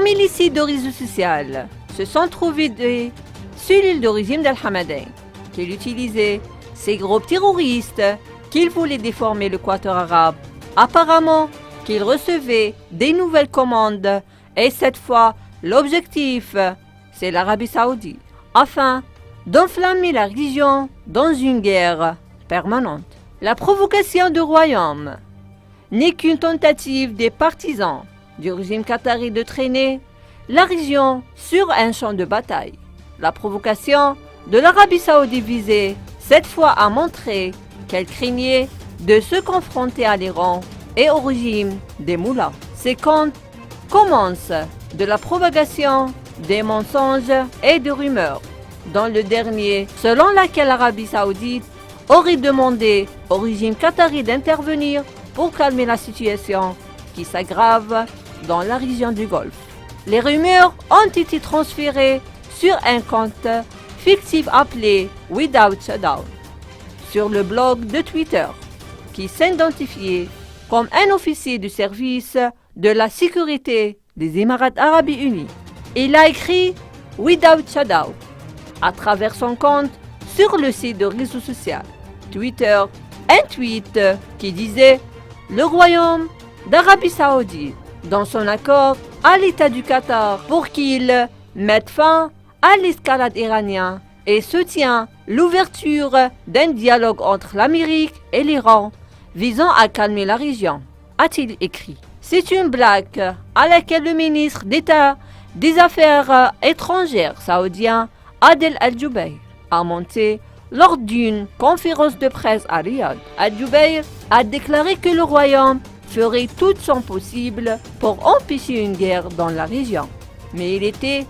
Parmi les sites de réseaux sociaux, se sont trouvés des cellules de régime d'Al-Hamadan, qu'il utilisait ces groupes terroristes, qu'il voulait déformer l'équateur arabe. Apparemment, qu'il recevait des nouvelles commandes et cette fois, l'objectif, c'est l'Arabie Saoudite, afin d'enflammer la région dans une guerre permanente. La provocation du royaume n'est qu'une tentative des partisans du régime qatari de traîner la région sur un champ de bataille. La provocation de l'Arabie Saoudite visait cette fois à montrer qu'elle craignait de se confronter à l'Iran et au régime des moullas. Ces comptes commencent de la propagation des mensonges et des rumeurs, dont le dernier selon laquelle l'Arabie Saoudite aurait demandé au régime qatari d'intervenir pour calmer la situation qui s'aggrave dans la région du Golfe. Les rumeurs ont été transférées sur un compte fictif appelé Without Shutdown sur le blog de Twitter, qui s'identifiait comme un officier du service de la sécurité des Émirats arabes unis. Il a écrit Without Shutdown à travers son compte sur le site de réseau social Twitter, un tweet qui disait « Le royaume d'Arabie Saoudite, dans son accord à l'État du Qatar pour qu'il mette fin à l'escalade iranienne et soutient l'ouverture d'un dialogue entre l'Amérique et l'Iran visant à calmer la région », a-t-il écrit. C'est une blague à laquelle le ministre d'État des Affaires étrangères saoudien Adel Al-Jubeir a monté lors d'une conférence de presse à Riyad. Al-Jubeir a déclaré que le royaume ferait tout son possible pour empêcher une guerre dans la région, mais il était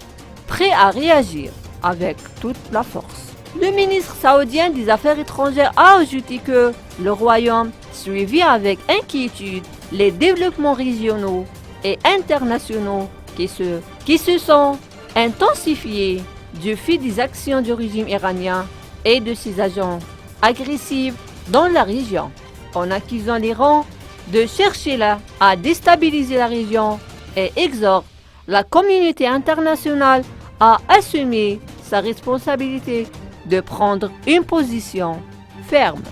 prêt à réagir avec toute la force. Le ministre saoudien des Affaires étrangères a ajouté que le royaume suivit avec inquiétude les développements régionaux et internationaux qui se sont intensifiés du fait des actions du régime iranien et de ses agents agressifs dans la région, en accusant l'Iran de chercher à déstabiliser la région et exhorte la communauté internationale à assumer sa responsabilité de prendre une position ferme.